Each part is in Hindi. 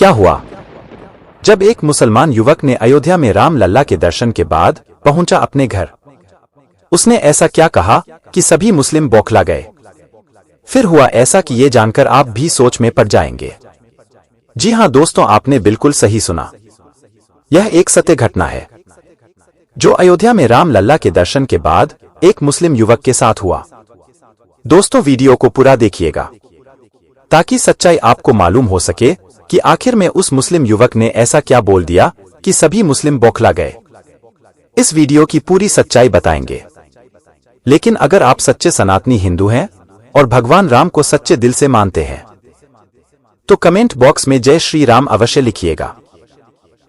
क्या हुआ? जब एक मुसलमान युवक ने अयोध्या में राम लल्ला के दर्शन के बाद पहुंचा अपने घर, उसने ऐसा क्या कहा कि सभी मुस्लिम बौखला गए। फिर हुआ ऐसा कि ये जानकर आप भी सोच में पड़ जाएंगे। जी हां दोस्तों, आपने बिल्कुल सही सुना। यह एक सत्य घटना है जो अयोध्या में राम लल्ला के दर्शन के बाद एक मुस्लिम युवक के साथ हुआ। दोस्तों, वीडियो को पूरा देखिएगा ताकि सच्चाई आपको मालूम हो सके कि आखिर में उस मुस्लिम युवक ने ऐसा क्या बोल दिया कि सभी मुस्लिम बौखला गए। इस वीडियो की पूरी सच्चाई बताएंगे। लेकिन अगर आप सच्चे सनातनी हिंदू हैं और भगवान राम को सच्चे दिल से मानते हैं तो कमेंट बॉक्स में जय श्री राम अवश्य लिखिएगा।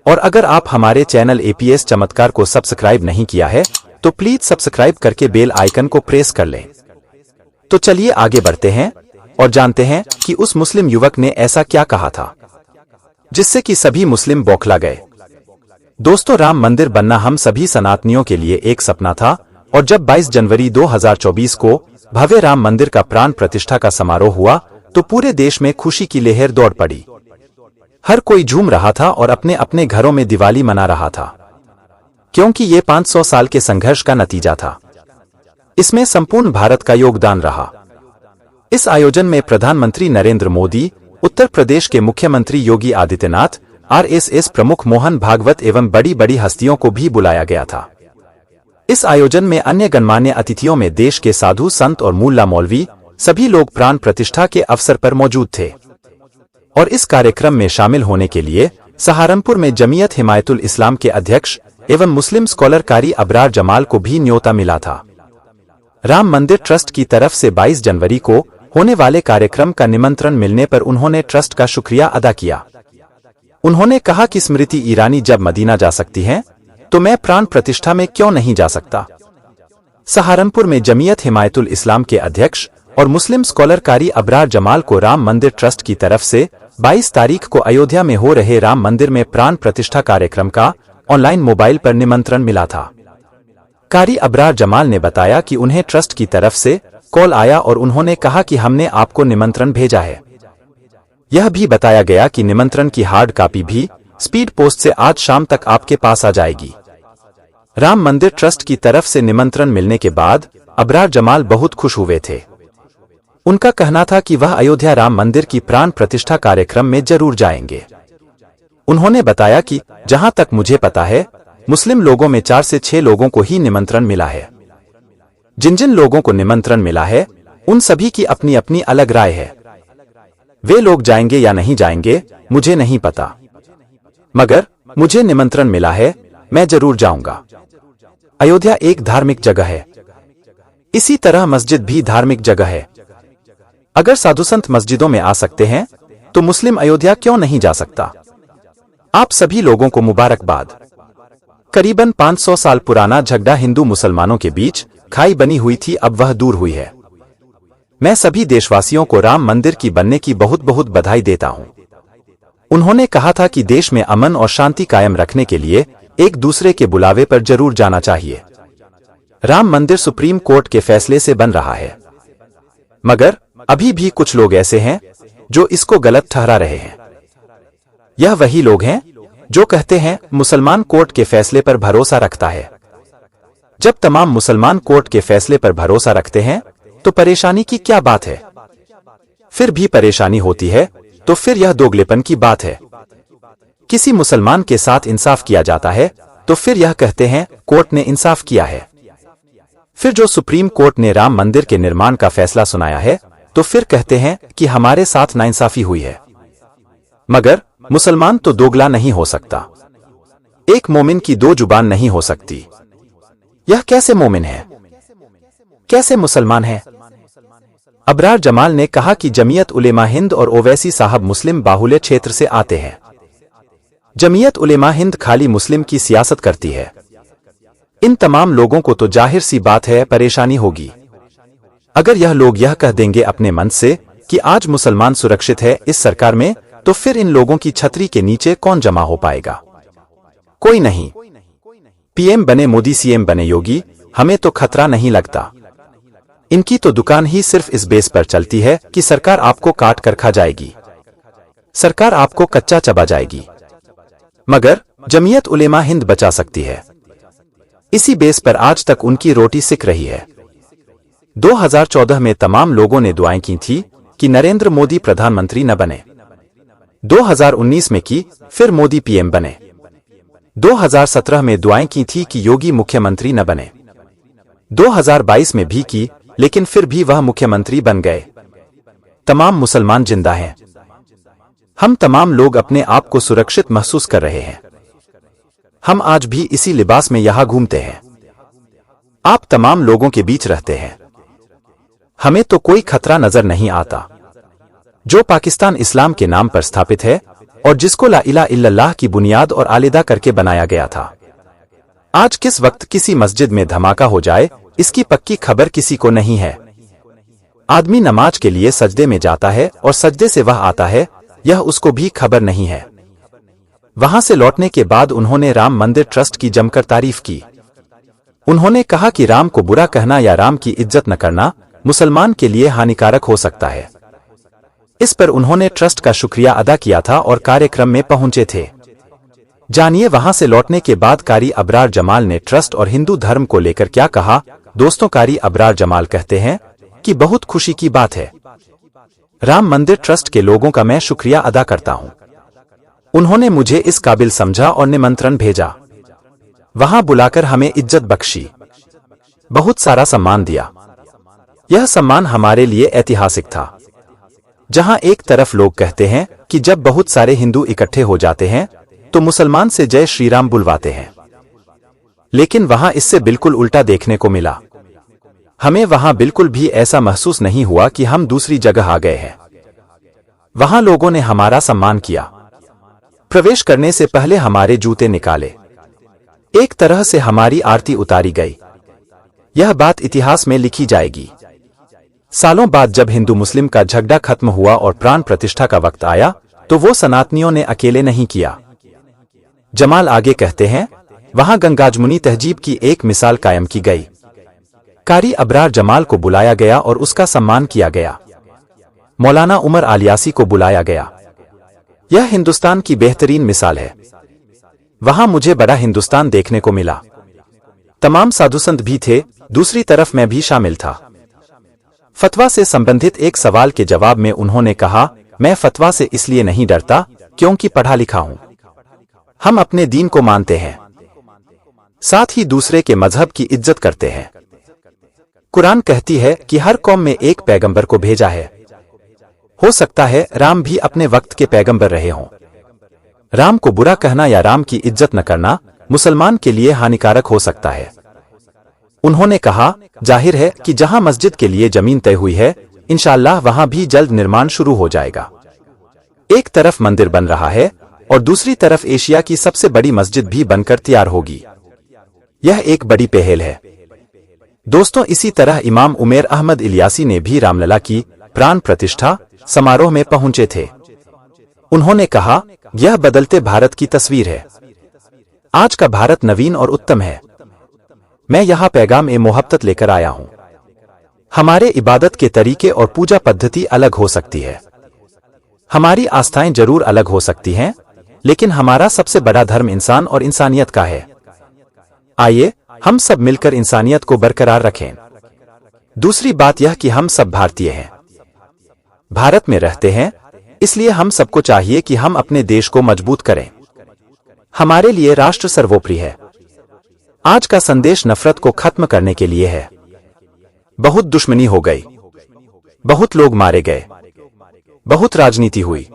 और अगर आप हमारे चैनल एपीएस चमत्कार को सब्सक्राइब नहीं किया है तो प्लीज सब्सक्राइब करके बेल आइकन को प्रेस कर लें। तो चलिए आगे बढ़ते हैं और जानते हैं कि उस मुस्लिम युवक ने ऐसा क्या कहा था जिससे कि सभी मुस्लिम बौखला गए। दोस्तों, राम मंदिर बनना हम सभी सनातनियों के लिए एक सपना था और जब 22 जनवरी 2024 को भव्य राम मंदिर का प्राण प्रतिष्ठा का समारोह हुआ तो पूरे देश में खुशी की लहर दौड़ पड़ी। हर कोई झूम रहा था और अपने अपने घरों में दिवाली मना रहा था, क्योंकि ये 500 साल के संघर्ष का नतीजा था। इसमें संपूर्ण भारत का योगदान रहा। इस आयोजन में प्रधानमंत्री नरेंद्र मोदी, उत्तर प्रदेश के मुख्यमंत्री योगी आदित्यनाथ, आरएसएस प्रमुख मोहन भागवत एवं बड़ी बड़ी हस्तियों को भी बुलाया गया था। इस आयोजन में अन्य गणमान्य अतिथियों में देश के साधु संत और मुल्ला मौलवी सभी लोग प्राण प्रतिष्ठा के अवसर पर मौजूद थे। और इस कार्यक्रम में शामिल होने के लिए सहारनपुर में जमीयत हिमायतुल इस्लाम के अध्यक्ष एवं मुस्लिम स्कॉलर कारी अबरार जमाल को भी न्योता मिला था। राम मंदिर ट्रस्ट की तरफ से 22 जनवरी को होने वाले कार्यक्रम का निमंत्रण मिलने पर उन्होंने ट्रस्ट का शुक्रिया अदा किया। उन्होंने कहा कि स्मृति ईरानी जब मदीना जा सकती हैं तो मैं प्राण प्रतिष्ठा में क्यों नहीं जा सकता। सहारनपुर में जमीयत हिमायतुल इस्लाम के अध्यक्ष और मुस्लिम स्कॉलर कारी अबरार जमाल को राम मंदिर ट्रस्ट की तरफ से 22 तारीख को अयोध्या में हो रहे राम मंदिर में प्राण प्रतिष्ठा कार्यक्रम का ऑनलाइन मोबाइल पर निमंत्रण मिला था। कारी अबरार जमाल ने बताया कि उन्हें ट्रस्ट की तरफ से कॉल आया और उन्होंने कहा कि हमने आपको निमंत्रण भेजा है। यह भी बताया गया कि निमंत्रण की हार्ड कॉपी भी स्पीड पोस्ट से आज शाम तक आपके पास आ जाएगी। राम मंदिर ट्रस्ट की तरफ से निमंत्रण मिलने के बाद अबरार जमाल बहुत खुश हुए थे। उनका कहना था कि वह अयोध्या राम मंदिर की प्राण प्रतिष्ठा कार्यक्रम में जरूर जाएंगे। उन्होंने बताया कि जहां तक मुझे पता है मुस्लिम लोगों में 4 से 6 लोगों को ही निमंत्रण मिला है। जिन जिन लोगों को निमंत्रण मिला है उन सभी की अपनी अपनी अलग राय है। वे लोग जाएंगे या नहीं जाएंगे मुझे नहीं पता, मगर मुझे निमंत्रण मिला है, मैं जरूर जाऊंगा। अयोध्या एक धार्मिक जगह है, इसी तरह मस्जिद भी धार्मिक जगह है। अगर साधु संत मस्जिदों में आ सकते हैं तो मुस्लिम अयोध्या क्यों नहीं जा सकता। आप सभी लोगों को मुबारकबाद। करीबन 500 साल पुराना झगड़ा हिंदू मुसलमानों के बीच खाई बनी हुई थी, अब वह दूर हुई है। मैं सभी देशवासियों को राम मंदिर की बनने की बहुत बहुत बधाई देता हूं। उन्होंने कहा था कि देश में अमन और शांति कायम रखने के लिए एक दूसरे के बुलावे पर जरूर जाना चाहिए। राम मंदिर सुप्रीम कोर्ट के फैसले से बन रहा है, मगर अभी भी कुछ लोग ऐसे हैं जो इसको गलत ठहरा रहे हैं। यह वही लोग हैं जो कहते हैं मुसलमान कोर्ट के फैसले पर भरोसा रखता है। जब तमाम मुसलमान कोर्ट के फैसले पर भरोसा रखते हैं तो परेशानी की क्या बात है। फिर भी परेशानी होती है तो फिर यह दोगलेपन की बात है। किसी मुसलमान के साथ इंसाफ किया जाता है तो फिर यह कहते हैं कोर्ट ने इंसाफ किया है। फिर जो सुप्रीम कोर्ट ने राम मंदिर के निर्माण का फैसला सुनाया है तो फिर कहते हैं कि हमारे साथ नाइंसाफी हुई है। मगर मुसलमान तो दोगला नहीं हो सकता। एक मोमिन की 2 जुबान नहीं हो सकती। यह कैसे मोमिन है, कैसे मुसलमान है। अबरार जमाल ने कहा कि जमीयत उलेमा हिंद और ओवैसी साहब मुस्लिम बाहुल्य क्षेत्र से आते हैं। जमीयत उलेमा हिंद खाली मुस्लिम की सियासत करती है। इन तमाम लोगों को तो जाहिर सी बात है परेशानी होगी। अगर यह लोग यह कह देंगे अपने मन से कि आज मुसलमान सुरक्षित है इस सरकार में, तो फिर इन लोगों की छतरी के नीचे कौन जमा हो पाएगा? कोई नहीं। पीएम बने मोदी, सीएम बने योगी, हमें तो खतरा नहीं लगता। इनकी तो दुकान ही सिर्फ इस बेस पर चलती है कि सरकार आपको काट कर खा जाएगी। सरकार आपको कच्चा चबा जाएगी, मगर जमीयत उलेमा हिंद बचा सकती है। इसी बेस पर आज तक उनकी रोटी सिक रही है। 2014 में तमाम लोगों ने दुआएं की थी कि नरेंद्र मोदी प्रधानमंत्री न बने। 2019 में की, फिर मोदी पीएम बने। 2017 में दुआएं की थी कि योगी मुख्यमंत्री न बने। 2022 में भी की, लेकिन फिर भी वह मुख्यमंत्री बन गए। तमाम मुसलमान जिंदा हैं। हम तमाम लोग अपने आप को सुरक्षित महसूस कर रहे हैं। हम आज भी इसी लिबास में यहां घूमते हैं। आप तमाम लोगों के बीच रहते हैं। हमें तो कोई खतरा नजर नहीं आता। जो पाकिस्तान इस्लाम के नाम पर स्थापित है और जिसको ला इलाहा इल्लल्लाह की बुनियाद और आलिदा करके बनाया गया था, आज किस वक्त किसी मस्जिद में धमाका हो जाए, इसकी पक्की खबर किसी को नहीं है। आदमी नमाज के लिए सजदे में जाता है और सजदे से वह आता है, यह उसको भी खबर नहीं है। वहां से लौटने के बाद उन्होंने राम मंदिर ट्रस्ट की जमकर तारीफ की। उन्होंने कहा कि राम को बुरा कहना या राम की इज्जत न करना मुसलमान के लिए हानिकारक हो सकता है। इस पर उन्होंने ट्रस्ट का शुक्रिया अदा किया था और कार्यक्रम में पहुंचे थे। जानिए वहां से लौटने के बाद कारी अबरार जमाल ने ट्रस्ट और हिंदू धर्म को लेकर क्या कहा। दोस्तों, कारी अबरार जमाल कहते हैं कि बहुत खुशी की बात है। राम मंदिर ट्रस्ट के लोगों का मैं शुक्रिया अदा करता हूं। उन्होंने मुझे इस काबिल समझा और निमंत्रण भेजा। वहां बुलाकर हमें इज्जत बख्शी, बहुत सारा सम्मान दिया। यह सम्मान हमारे लिए ऐतिहासिक था। जहां एक तरफ लोग कहते हैं कि जब बहुत सारे हिंदू इकट्ठे हो जाते हैं तो मुसलमान से जय श्री राम बुलवाते हैं, लेकिन वहां इससे बिल्कुल उल्टा देखने को मिला। हमें वहां बिल्कुल भी ऐसा महसूस नहीं हुआ कि हम दूसरी जगह आ गए हैं। वहां लोगों ने हमारा सम्मान किया। प्रवेश करने से पहले हमारे जूते निकाले। एक तरह से हमारी आरती उतारी गई। यह बात इतिहास में लिखी जाएगी। सालों बाद जब हिंदू मुस्लिम का झगड़ा खत्म हुआ और प्राण प्रतिष्ठा का वक्त आया, तो वो सनातनियों ने अकेले नहीं किया। जमाल आगे कहते हैं, वहां गंगाजमुनी तहजीब की एक मिसाल कायम की गई। कारी अबरार जमाल को बुलाया गया और उसका सम्मान किया गया। मौलाना उमर आलियासी को बुलाया गया। यह हिंदुस्तान की बेहतरीन मिसाल है। वहां मुझे बड़ा हिंदुस्तान देखने को मिला। तमाम साधु संत भी थे, दूसरी तरफ मैं भी शामिल था। फतवा से संबंधित एक सवाल के जवाब में उन्होंने कहा, मैं फतवा से इसलिए नहीं डरता क्योंकि पढ़ा लिखा हूं। हम अपने दीन को मानते हैं, साथ ही दूसरे के मजहब की इज्जत करते हैं। कुरान कहती है कि हर कौम में एक पैगंबर को भेजा है। हो सकता है राम भी अपने वक्त के पैगंबर रहे हों। राम को बुरा कहना या राम की इज्जत न करना मुसलमान के लिए हानिकारक हो सकता है। उन्होंने कहा, जाहिर है कि जहां मस्जिद के लिए जमीन तय हुई है, इंशाअल्लाह वहां भी जल्द निर्माण शुरू हो जाएगा। एक तरफ मंदिर बन रहा है और दूसरी तरफ एशिया की सबसे बड़ी मस्जिद भी बनकर तैयार होगी। यह एक बड़ी पहल है। दोस्तों, इसी तरह इमाम उमैर अहमद इलियासी ने भी रामलला की प्राण प्रतिष्ठा समारोह में पहुंचे थे। उन्होंने कहा, यह बदलते भारत की तस्वीर है। आज का भारत नवीन और उत्तम है। मैं यहाँ पैगाम ए मोहब्बत लेकर आया हूँ। हमारे इबादत के तरीके और पूजा पद्धति अलग हो सकती है। हमारी आस्थाएं जरूर अलग हो सकती हैं, लेकिन हमारा सबसे बड़ा धर्म इंसान और इंसानियत का है। आइए हम सब मिलकर इंसानियत को बरकरार रखें। दूसरी बात यह कि हम सब भारतीय हैं, भारत में रहते हैं, इसलिए हम सबको चाहिए कि हम अपने देश को मजबूत करें। हमारे लिए राष्ट्र सर्वोपरि है। आज का संदेश नफरत को खत्म करने के लिए है। बहुत दुश्मनी हो गई, बहुत लोग मारे गए, बहुत राजनीति हुई।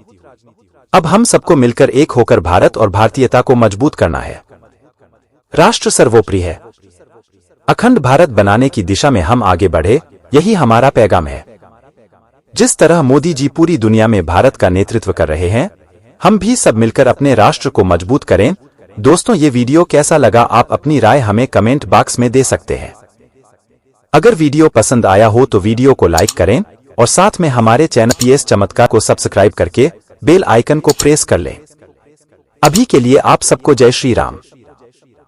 अब हम सबको मिलकर एक होकर भारत और भारतीयता को मजबूत करना है। राष्ट्र सर्वोपरि है। अखंड भारत बनाने की दिशा में हम आगे बढ़े, यही हमारा पैगाम है। जिस तरह मोदी जी पूरी दुनिया में भारत का नेतृत्व कर रहे हैं, हम भी सब मिलकर अपने राष्ट्र को मजबूत करें। दोस्तों, ये वीडियो कैसा लगा, आप अपनी राय हमें कमेंट बॉक्स में दे सकते हैं। अगर वीडियो पसंद आया हो तो वीडियो को लाइक करें और साथ में हमारे चैनल पीएस चमत्कार को सब्सक्राइब करके बेल आइकन को प्रेस कर लें। अभी के लिए आप सबको जय श्री राम।